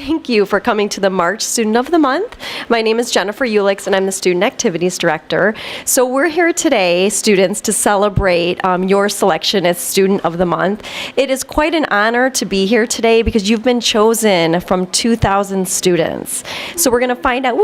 Thank you for coming to the March Student of the Month. My name is Jennifer Ulix, and I'm the Student Activities Director. So we're here today, students, to celebrate your selection as Student of the Month. It is quite an honor to be here today because you've been chosen from 2,000 students. So we're going to find out,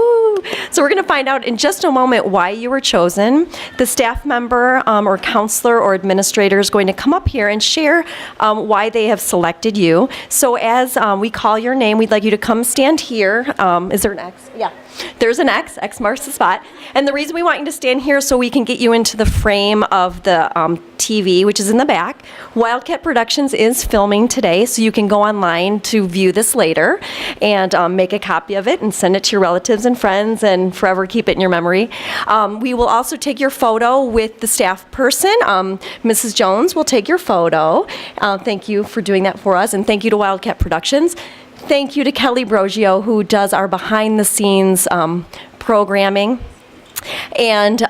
So we're going to find out in just a moment why you were chosen. The staff member or counselor or administrator is going to come up here and share why they have selected you. So as we call your name, we'd like you to come stand here. Is there an X? Yeah. There's an X. X marks the spot. And the reason we want you to stand here is so we can get you into the frame of the TV, which is in the back. Wildcat Productions is filming today, so you can go online to view this later and make a copy of it and send it to your relatives and friends and forever keep it in your memory. We will also take your photo with the staff person. Mrs. Jones will take your photo. Thank you for doing that for us, and thank you to Wildcat Productions. Thank you to Kelly Brogio, who does our behind-the-scenes programming. And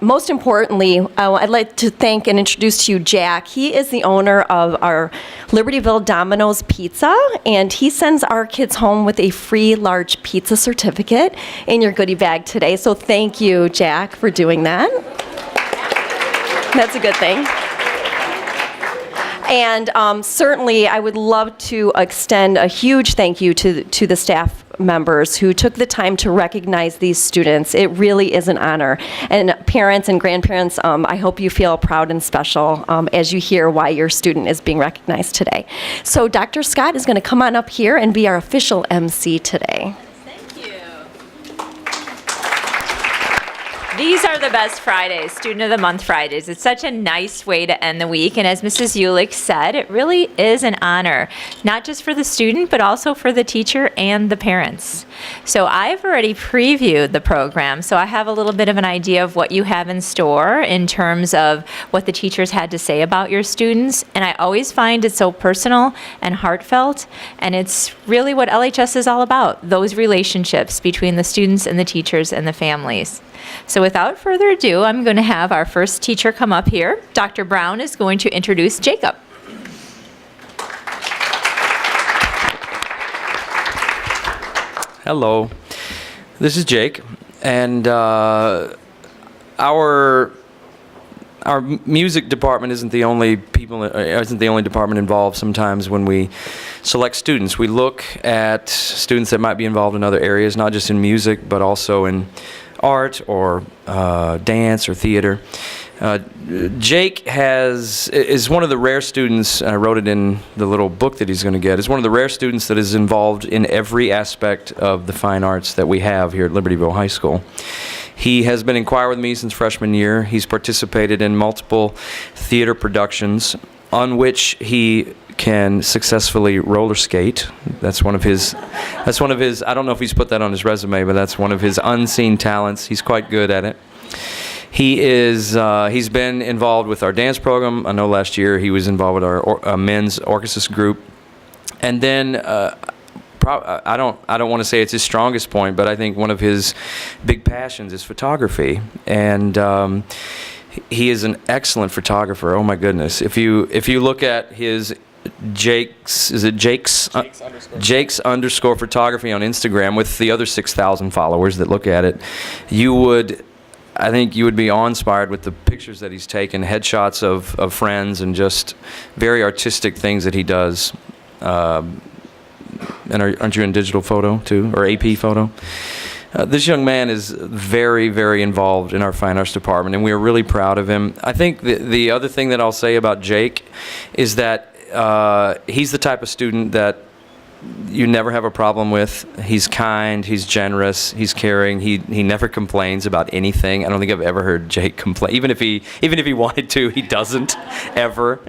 most importantly, I'd like to thank and introduce to you Jack. He is the owner of our Libertyville Domino's Pizza, and he sends our kids home with a free large pizza certificate in your goodie bag today. So thank you, Jack, for doing that. That's a good thing. And certainly, I would love to extend a huge thank you to the staff members who took the time to recognize these students. It really is an honor. And parents and grandparents, I hope you feel proud and special as you hear why your student is being recognized today. So Dr. Scott is going to come on up here and be our official MC today. These are the best Fridays, Student of the Month Fridays. It's such a nice way to end the week, and as Mrs. Ulick said, it really is an honor, not just for the student, but also for the teacher and the parents. So I've already previewed the program, so I have a little bit of an idea of what you have in store in terms of what the teachers had to say about your students, and I always find it so personal and heartfelt, and it's really what LHS is all about, those relationships between the students and the teachers and the families. So without further ado, I'm going to have our first teacher come up here. Dr. Brown is going to introduce Jacob. Hello, this is Jake, and our music department isn't the only department involved. Sometimes when we select students, we look at students that might be involved in other areas, not just in music, but also in art or dance or theater. Jake is one of the rare students, and I wrote it in the little book that he's going to get, is one of the rare students that is involved in every aspect of the fine arts that we have here at Libertyville High School. He has been in choir with me since freshman year. He's participated in multiple theater productions on which he can successfully roller skate. That's one of his, I don't know if he's put that on his resume, but that's one of his unseen talents. He's quite good at it. He's been involved with our dance program. I know last year he was involved with our men's orchestra group. And then I don't want to say it's his strongest point, but I think one of his big passions is photography. And he is an excellent photographer. Oh my goodness! If you look at his Jake's underscore photography on Instagram with the other 6,000 followers that look at it, I think you would be awe-inspired with the pictures that he's taken, headshots of friends, and just very artistic things that he does. And aren't you in digital photo too, or AP photo? This young man is very, very involved in our fine arts department, and we are really proud of him. I think the other thing that I'll say about Jake is that he's the type of student that you never have a problem with. He's kind, he's generous, he's caring. He never complains about anything. I don't think I've ever heard Jake complain. Even if he wanted to, he doesn't ever.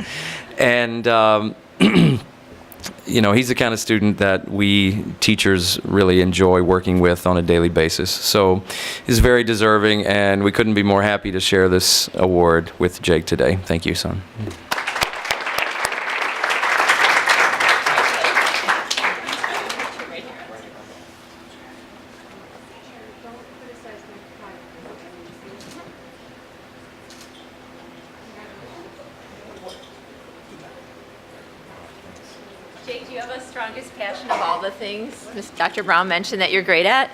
And you know, he's the kind of student that we teachers really enjoy working with on a daily basis. So he's very deserving, and we couldn't be more happy to share this award with Jake today. Thank you, son. Jake, Do you have a strongest passion of all the things Dr. Brown mentioned that you're great at?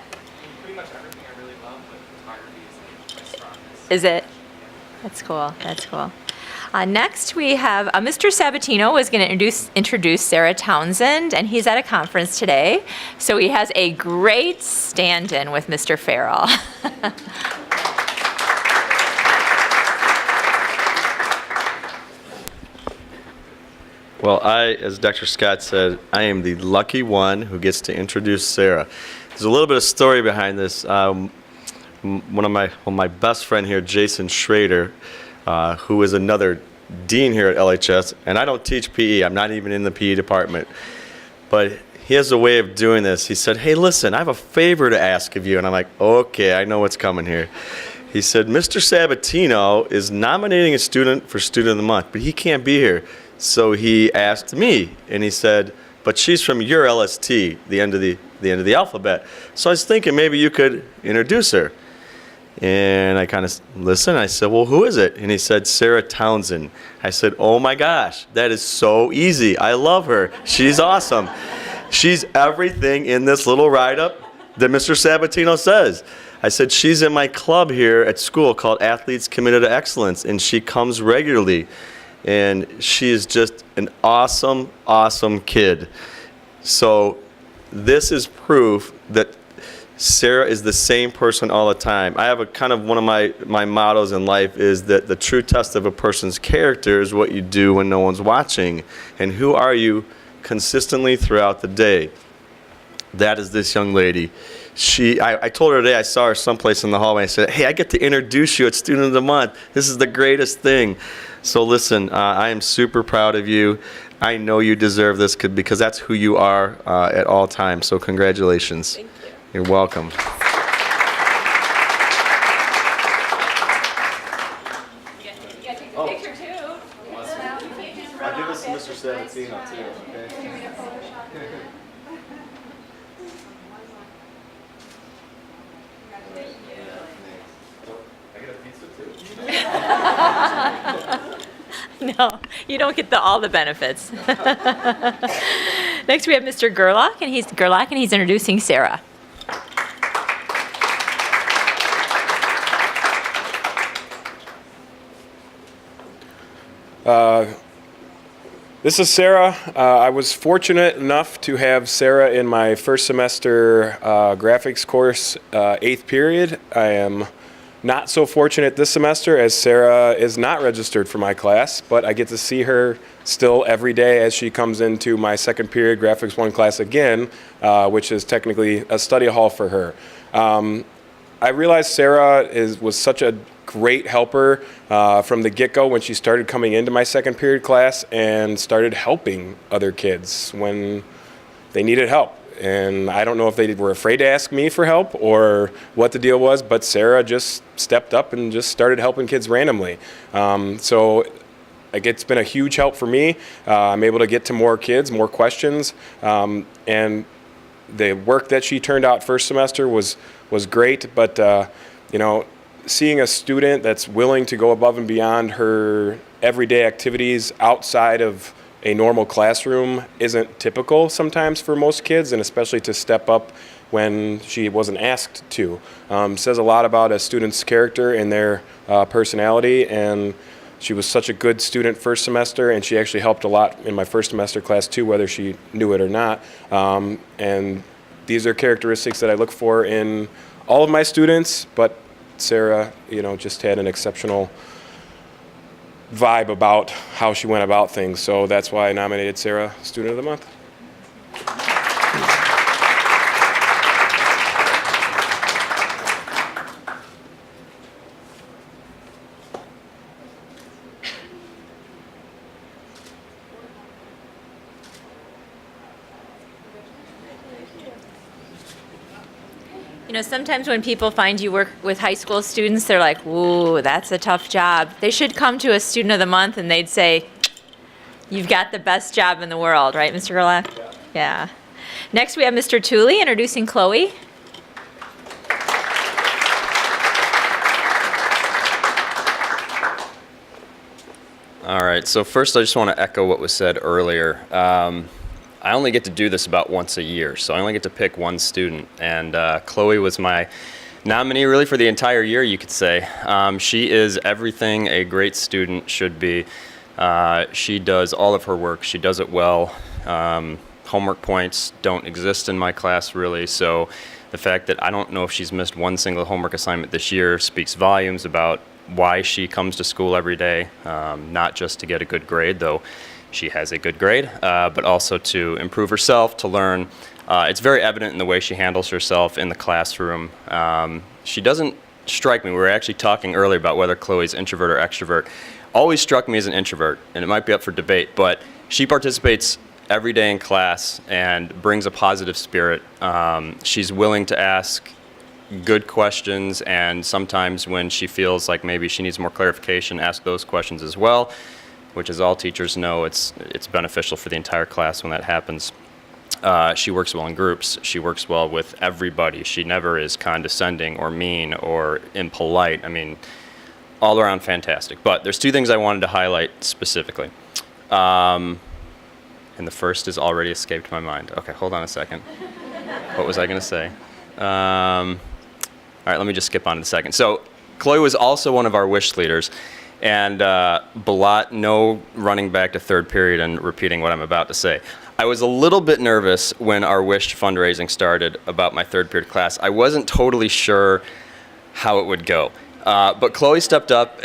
Pretty much everything I really love, but photography is my strongest. Is it? That's cool. That's cool. Next, we have Mr. Sabatino is going to introduce Sarah Townsend, and he's at a conference today, so he has a great stand-in with Mr. Farrell. Well, as Dr. Scott said, I am the lucky one who gets to introduce Sarah. There's a little bit of story behind this. My best friend here, Jason Schrader, who is another dean here at LHS, and I don't teach PE. I'm not even in the PE department. But he has a way of doing this. He said, hey, listen, I have a favor to ask of you. And I'm like, okay, I know what's coming here. He said, Mr. Sabatino is nominating a student for Student of the Month, but he can't be here. So he asked me, and he said, but she's from your LST, the end of the alphabet. So I was thinking maybe you could introduce her. And I kind of listened. I said, well, who is it? And he said, Sarah Townsend. I said, oh my gosh, that is so easy. I love her. She's awesome. She's everything in this little write-up that Mr. Sabatino says. I said, she's in my club here at school called Athletes Committed to Excellence, and she comes regularly. And she is just an awesome, awesome kid. So this is proof that Sarah is the same person all the time. I have a kind of one of my mottos in life is that the true test of a person's character is what you do when no one's watching. And who are you consistently throughout the day? That is this young lady. I told her today, I saw her someplace in the hallway. I said, hey, I get to introduce you at Student of the Month. This is the greatest thing. So listen, I am super proud of you. I know you deserve this because that's who you are at all times. So congratulations. Thank you. You're welcome. You got to take the picture too. I'll give this to Mr. Sabatino too, okay? I get a pizza too. No, you don't get all the benefits. Next, we have Mr. Gerlach, and he's introducing Sarah. This is Sarah. I was fortunate enough to have Sarah in my first semester graphics course, 8th period. I am not so fortunate this semester as Sarah is not registered for my class, but I get to see her still every day as she comes into my 2nd period graphics 1 class again, which is technically a study hall for her. I realized Sarah was such a great helper from the get-go when she started coming into my 2nd period class and started helping other kids when they needed help. And I don't know if they were afraid to ask me for help or what the deal was, but Sarah just stepped up and just started helping kids randomly. So it's been a huge help for me. I'm able to get to more kids, more questions, and the work that she turned out first semester was great, but seeing a student that's willing to go above and beyond her everyday activities outside of a normal classroom isn't typical sometimes for most kids, and especially to step up when she wasn't asked to. Says a lot about a student's character and their personality, and she was such a good student first semester, and she actually helped a lot in my first semester class too, whether she knew it or not. And these are characteristics that I look for in all of my students, but Sarah, just had an exceptional vibe about how she went about things. So that's why I nominated Sarah Student of the Month. Sometimes when people find you work with high school students, they're like, ooh, that's a tough job. They should come to a Student of the Month and they'd say, you've got the best job in the world, right, Mr. Gerlach? Yeah. Next, we have Mr. Tooley introducing Chloe. All right, so first I just want to echo what was said earlier. I only get to do this about once a year, so I only get to pick one student. And Chloe was my nominee really for the entire year, you could say. She is everything a great student should be. She does all of her work. She does it well. Homework points don't exist in my class really, so the fact that I don't know if she's missed one single homework assignment this year speaks volumes about why she comes to school every day, not just to get a good grade, though she has a good grade, but also to improve herself, to learn. It's very evident in the way she handles herself in the classroom. She doesn't strike me. We were actually talking earlier about whether Chloe's introvert or extrovert. Always struck me as an introvert, and it might be up for debate, but she participates every day in class and brings a positive spirit. She's willing to ask good questions, and sometimes when she feels like maybe she needs more clarification, ask those questions as well, which, as all teachers know, it's beneficial for the entire class when that happens. She works well in groups. She works well with everybody. She never is condescending or mean or impolite. I mean, all around fantastic. But there's two things I wanted to highlight specifically. And the first has already escaped my mind. Okay, hold on a second. What was I going to say? All right, let me just skip on to the second. So Chloe was also one of our wish leaders. And no running back to third period and repeating what I'm about to say. I was a little bit nervous when our wish fundraising started about my third period class. I wasn't totally sure how it would go. But Chloe stepped up.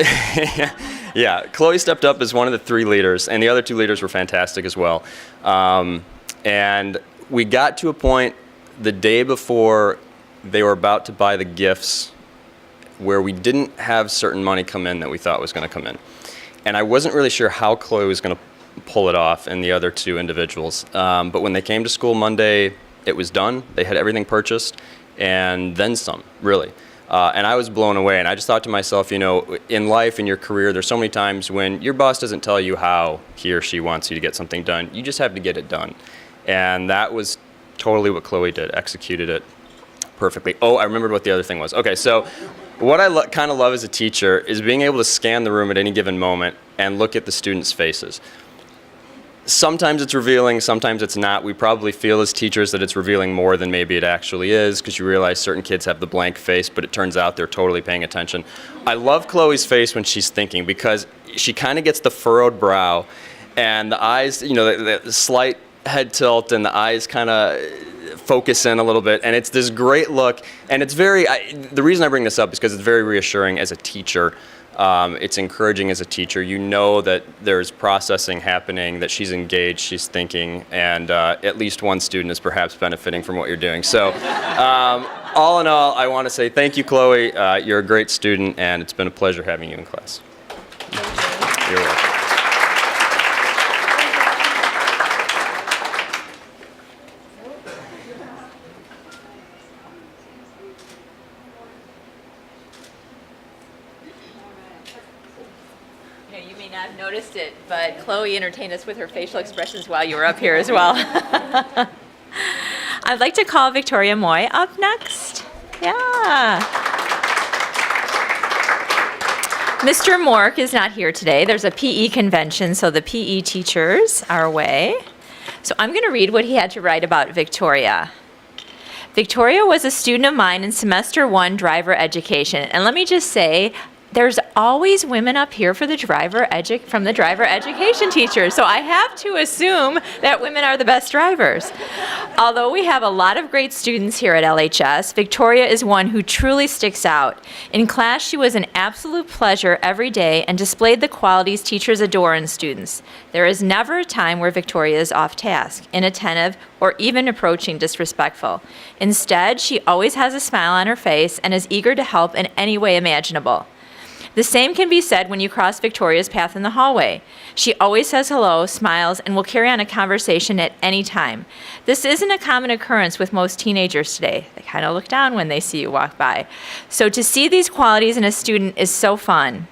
Yeah, Chloe stepped up as one of the three leaders, and the other two leaders were fantastic as well. And we got to a point the day before they were about to buy the gifts where we didn't have certain money come in that we thought was going to come in. And I wasn't really sure how Chloe was going to pull it off and the other two individuals. But when they came to school Monday, it was done. They had everything purchased and then some, really. And I was blown away. And I just thought to myself, you know, in life, in your career, there's so many times when your boss doesn't tell you how he or she wants you to get something done. You just have to get it done. And that was totally what Chloe did, executed it perfectly. Oh, I remembered what the other thing was. Okay, so what I kind of love as a teacher is being able to scan the room at any given moment and look at the students' faces. Sometimes it's revealing, sometimes it's not. We probably feel as teachers that it's revealing more than maybe it actually is, because you realize certain kids have the blank face, but it turns out they're totally paying attention. I love Chloe's face when she's thinking, because she kind of gets the furrowed brow and the eyes, you know, the slight head tilt and the eyes kind of focus in a little bit, and it's this great look. And it's very, the reason I bring this up is because it's very reassuring as a teacher. It's encouraging as a teacher. You know that there's processing happening, that she's engaged, she's thinking, and at least one student is perhaps benefiting from what you're doing. So all in all, I want to say thank you, Chloe. You're a great student, and it's been a pleasure having you in class. You're welcome. You may not have noticed it, but Chloe entertained us with her facial expressions while you were up here as well. I'd like to call Victoria Moy up next. Yeah. Mr. Mork is not here today. There's a PE convention, so the PE teachers are away. So I'm going to read what he had to write about Victoria. Victoria was a student of mine in semester 1 driver education. And let me just say, there's always women up here for the driver education teachers. So I have to assume that women are the best drivers. Although we have a lot of great students here at LHS, Victoria is one who truly sticks out. In class, she was an absolute pleasure every day and displayed the qualities teachers adore in students. There is never a time where Victoria is off task, inattentive, or even approaching disrespectful. Instead, she always has a smile on her face and is eager to help in any way imaginable. The same can be said when you cross Victoria's path in the hallway. She always says hello, smiles, and will carry on a conversation at any time. This isn't a common occurrence with most teenagers today. They kind of look down when they see you walk by. So to see these qualities in a student is so fun.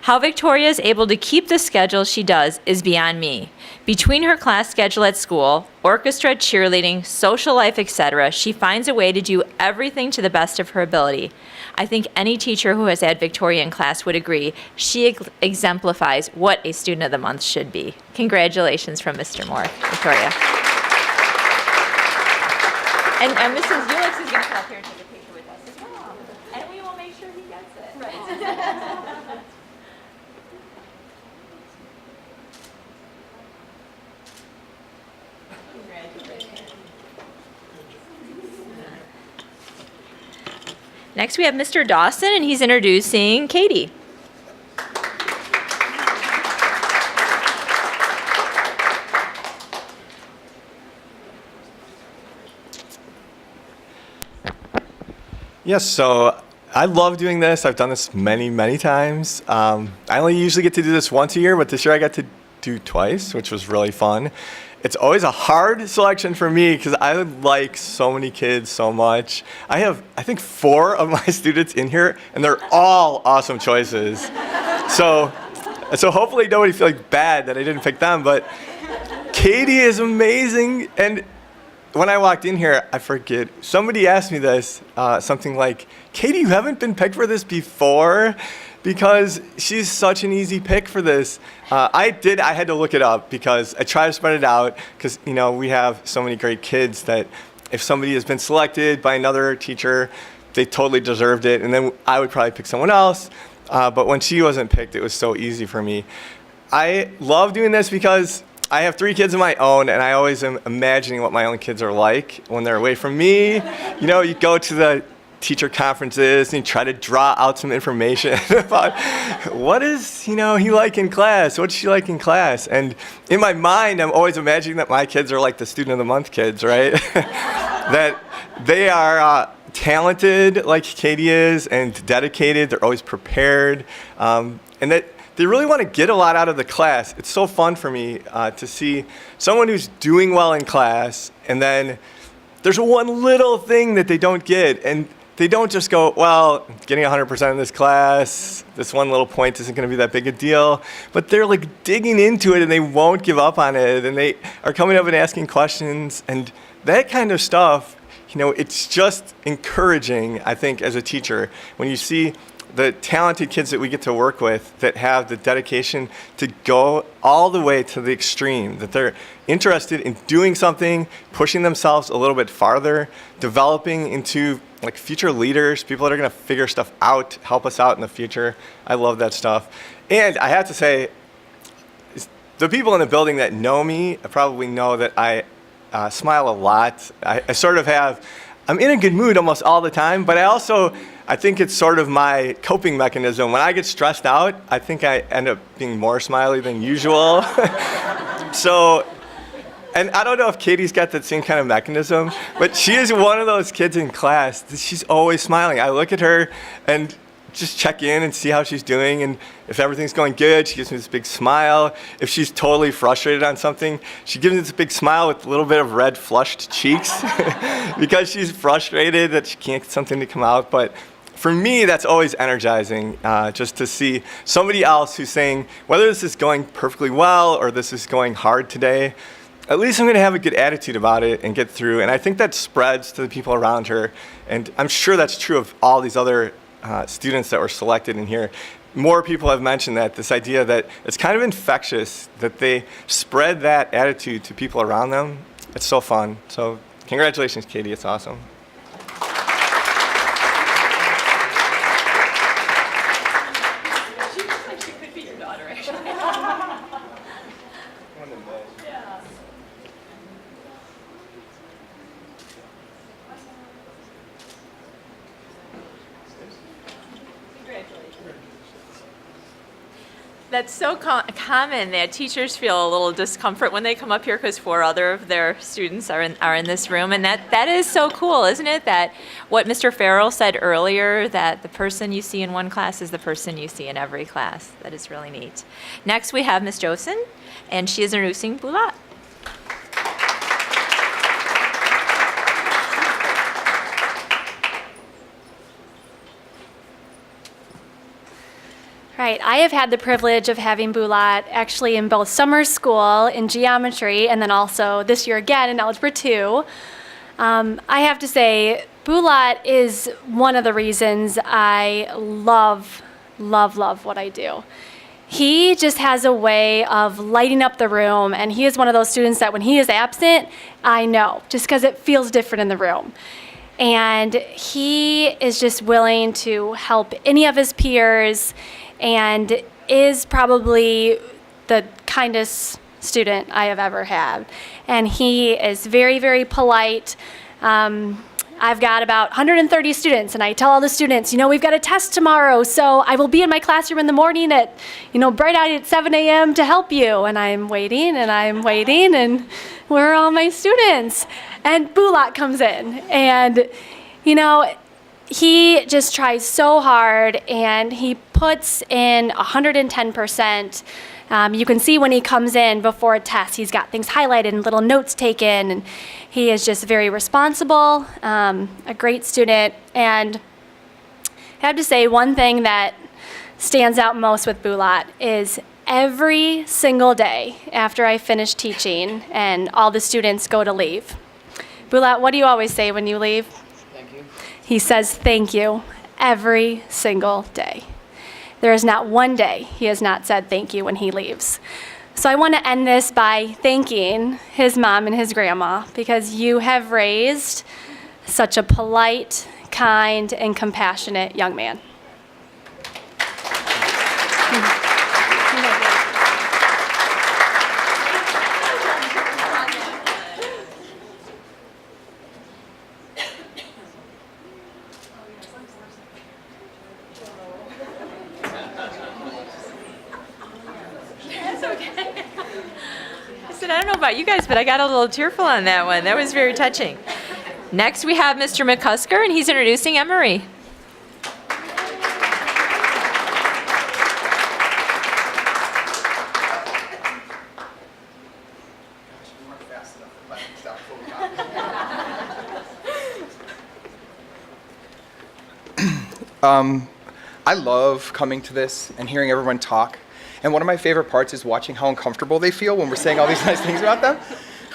How Victoria is able to keep the schedule she does is beyond me. Between her class schedule at school, orchestra, cheerleading, social life, etc., she finds a way to do everything to the best of her ability. I think any teacher who has had Victoria in class would agree she exemplifies what a student of the month should be. Congratulations from Mr. Moore, Victoria. And Mrs. Ulix is going to come up here and take a picture with us as well. And we will make sure he gets it. Right. Next, we have Mr. Dawson, and he's introducing Katie. Yes, so I love doing this. I've done this many, many times. I only usually get to do this once a year, but this year I got to do twice, which was really fun. It's always a hard selection for me because I like so many kids so much. I have, I think, 4 of my students in here, and they're all awesome choices. So hopefully nobody feels bad that I didn't pick them, but Katie is amazing. And when I walked in here, I forget, somebody asked me this, something like, Katie, you haven't been picked for this before? Because she's such an easy pick for this. I had to look it up because I try to spread it out because, you know, we have so many great kids that if somebody has been selected by another teacher, they totally deserved it. And then I would probably pick someone else. But when she wasn't picked, it was so easy for me. I love doing this because I have 3 kids of my own, and I always am imagining what my own kids are like when they're away from me. You know, you go to the teacher conferences and you try to draw out some information about what is, you know, he like in class, what's she like in class. And in my mind, I'm always imagining that my kids are like the Student of the Month kids, right? That they are talented like Katie is and dedicated. They're always prepared, and that they really want to get a lot out of the class. It's so fun for me to see someone who's doing well in class, and then there's one little thing that they don't get, and they don't just go, well, getting 100% in this class, this one little point isn't going to be that big a deal, but they're like digging into it and they won't give up on it, and they are coming up and asking questions, and that kind of stuff, you know, it's just encouraging, I think, as a teacher, when you see the talented kids that we get to work with that have the dedication to go all the way to the extreme, that they're interested in doing something, pushing themselves a little bit farther, developing into like future leaders, people that are going to figure stuff out, help us out in the future. I love that stuff. And I have to say, the people in the building that know me probably know that I smile a lot. I sort of have, I'm in a good mood almost all the time, but I think it's sort of my coping mechanism. When I get stressed out, I think I end up being more smiley than usual. So, and I don't know if Katie's got that same kind of mechanism, but she is one of those kids in class that she's always smiling. I look at her and just check in and see how she's doing, and if everything's going good, she gives me this big smile. If she's totally frustrated on something, she gives me this big smile with a little bit of red flushed cheeks because she's frustrated that she can't get something to come out. But for me, that's always energizing, just to see somebody else who's saying, whether this is going perfectly well or this is going hard today, at least I'm going to have a good attitude about it and get through. And I think that spreads to the people around her. And I'm sure that's true of all these other students that were selected in here. More people have mentioned that, this idea that it's kind of infectious, that they spread that attitude to people around them. It's so fun. So congratulations, Katie. It's awesome. That's so common that teachers feel a little discomfort when they come up here because 4 other of their students are in this room, and that is so cool, isn't it? That what Mr. Farrell said earlier, that the person you see in one class is the person you see in every class. That is really neat. Next, we have Ms. Josen, and she is introducing Bulat. Right, I have had the privilege of having Bulat actually in both summer school in geometry and then also this year again in Algebra 2. I have to say, Bulat is one of the reasons I love what I do. he just has a way of lighting up the room, and he is one of those students that when he is absent, I know, just because it feels different in the room. And he is just willing to help any of his peers and is probably the kindest student I have ever had. And he is very, very polite. I've got about 130 students, and I tell all the students, we've got a test tomorrow, so I will be in my classroom in the morning at, bright eyed at 7 a.m. to help you. And I'm waiting, and where are all my students? And Bulat comes in, and, he just tries so hard, and he puts in 110%. You can see when he comes in before a test, he's got things highlighted and little notes taken, and he is just very responsible, a great student. And I have to say, one thing that stands out most with Bulat is every single day after I finish teaching and all the students go to leave. Bulat, what do you always say when you leave? Thank you. He says thank you every single day. There is not one day he has not said thank you when he leaves. So I want to end this by thanking his mom and his grandma, because you have raised such a polite, kind, and compassionate young man. I don't know about you guys, but I got a little tearful on that one. That was very touching. Next, we have Mr. McCusker, and he's introducing Emery. I love coming to this and hearing everyone talk. And one of my favorite parts is watching how uncomfortable they feel when we're saying all these nice things about them,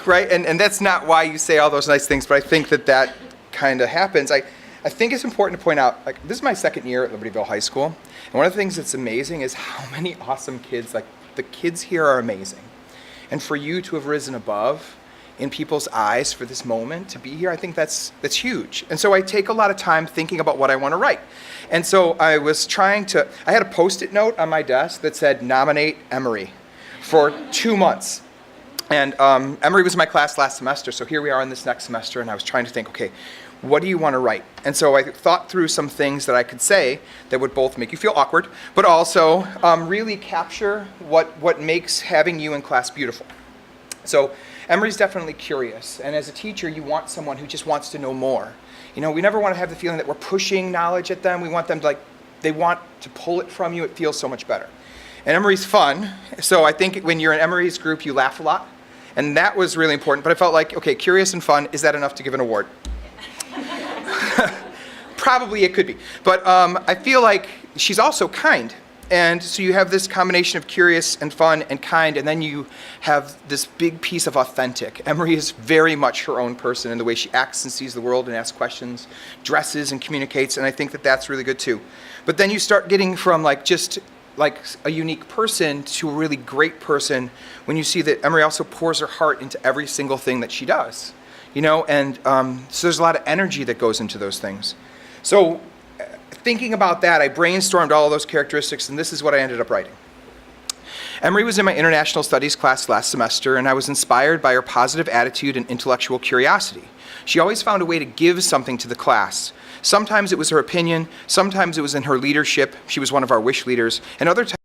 right? And that's not why you say all those nice things, but I think that kind of happens. I think it's important to point out, this is my second year at Libertyville High School, and one of the things that's amazing is how many awesome kids, the kids here are amazing. And for you to have risen above in people's eyes for this moment, to be here, I think that's huge. And so I take a lot of time thinking about what I want to write. And so I had a Post-it note on my desk that said, nominate Emery, for 2 months. And Emery was in my class last semester, so here we are in this next semester, and I was trying to think, okay, what do you want to write? And so I thought through some things that I could say that would both make you feel awkward, but also really capture what makes having you in class beautiful. So Emery's definitely curious, and as a teacher, you want someone who just wants to know more. We never want to have the feeling that we're pushing knowledge at them. We want them to, they want to pull it from you. It feels so much better. And Emery's fun, so I think when you're in Emery's group, you laugh a lot, and that was really important. But I felt like, okay, curious and fun, is that enough to give an award? Probably it could be. But I feel like she's also kind. And so you have this combination of curious and fun and kind, and then you have this big piece of authentic. Emery is very much her own person in the way she acts and sees the world and asks questions, dresses and communicates, and I think that that's really good too. But then you start getting from just a unique person to a really great person when you see that Emery also pours her heart into every single thing that she does. And so there's a lot of energy that goes into those things. So thinking about that, I brainstormed all of those characteristics, and this is what I ended up writing. Emery was in my international studies class last semester, and I was inspired by her positive attitude and intellectual curiosity. She always found a way to give something to the class. Sometimes it was her opinion, sometimes it was in her leadership. She was one of our wish leaders, and other times